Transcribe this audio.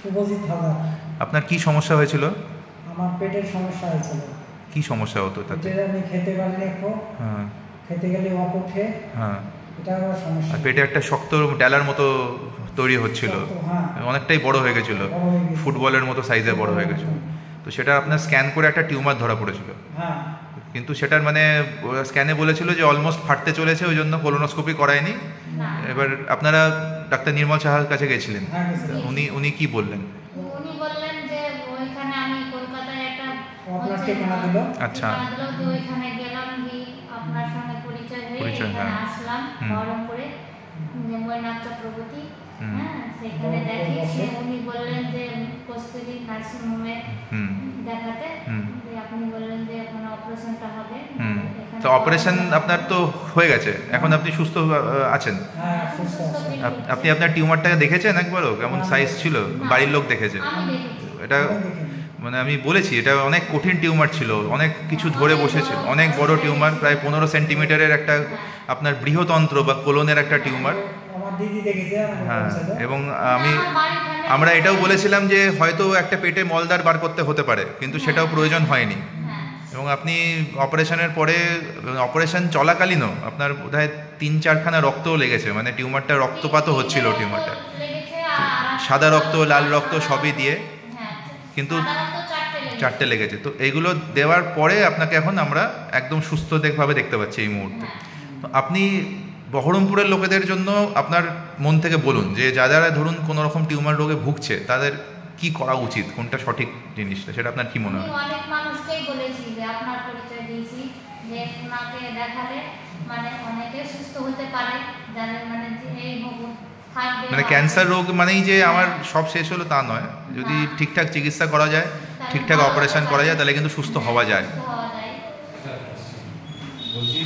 শুভজিৎ হালদার। আপনার কি সমস্যা হয়েছিল? আমার পেটের সমস্যা হয়েছিল। কি সমস্যা হতো তাতে? আমি খেতে পারি না, হ্যাঁ, খেতে গেলে ওঠে। হ্যাঁ, এটা আমার সমস্যা। আর পেটে একটা শক্ত ডেলার মতো তৈরি হচ্ছিল, হ্যাঁ, অনেকটাই বড় হয়ে গেছিল, ফুটবলের মতো সাইজের বড় হয়ে গেছিল। তো সেটা আপনার স্ক্যান করে একটা টিউমার ধরা পড়েছিল। হ্যাঁ, কিন্তু সেটার মানে স্ক্যানে বলেছিল যে অলমোস্ট ফাটতে চলেছে, ওই জন্য কোলোনোস্কোপি করায়নি। এবার আপনারা ডাক্তার নির্মল সাহার কাছে গেছিলেন, উনি কি বললেন? উনি বললেন যে ওইখানে আমি কলকাতায় একটা ঠিকানা দিল। আচ্ছা, তো ওইখানে গেলাম, কি আপনার সঙ্গে পরিচয় হয়ে এখানে আসলাম বহরমপুরে, মৈনাক চক্রবর্তী। হ্যাঁ, সেখানে দেখি উনি বললেন যে কস্তুরী নার্সিং হোমে দেখাতে। আপনি বললেন যে এখন অপারেশনটা হবে। তো অপারেশন আপনার তো হয়ে গেছে, এখন আপনি সুস্থ আছেন। আপনি আপনার টিউমারটাকে দেখেছেন একবারও? কেমন সাইজ ছিল? বাড়ির লোক দেখেছে? এটা মানে আমি বলেছি, এটা অনেক কঠিন টিউমার ছিল, অনেক কিছু ধরে বসেছিল, অনেক বড় টিউমার, প্রায় 15 সেন্টিমিটারের একটা আপনার বৃহতন্ত্র বা কোলনের একটা টিউমার। হ্যাঁ, এবং আমরা এটাও বলেছিলাম যে হয়তো একটা পেটে মলদার বার করতে হতে পারে, কিন্তু সেটাও প্রয়োজন হয়নি। এবং আপনি অপারেশনের পরে, অপারেশন চলাকালীনও আপনার বোধহয় 3-4খানা রক্তও লেগেছে, মানে টিউমারটা রক্তপাতও হচ্ছিল, টিউমারটা সাদা রক্ত, লাল রক্ত সবই দিয়ে, কিন্তু 4টে লেগেছে। তো এইগুলো দেওয়ার পরে আপনাকে এখন আমরা একদম সুস্থভাবে দেখতে পাচ্ছি এই মুহূর্তে। তো আপনি বহরমপুরের লোকেদের জন্য আপনার মন থেকে বলুন যে যারা ধরুন কোনো রকম টিউমার রোগে ভুগছে, তাদের কি করা উচিত, কোনটা সঠিক জিনিসটা, সেটা আপনার কি মনে হয়? অনেক মানুষকেই বলেছি যে আপনার পরিচয় দিয়েছি, যে ওনাকে দেখালে মানে অনেকে সুস্থ হতে পারে, যাদের মানে এই মানে ক্যান্সার রোগ মানেই যে আমার সব শেষ হলো তা নয়, যদি ঠিকঠাক চিকিৎসা করা যায়, ঠিকঠাক অপারেশন করা যায়, তাহলে কিন্তু সুস্থ হওয়া যায়।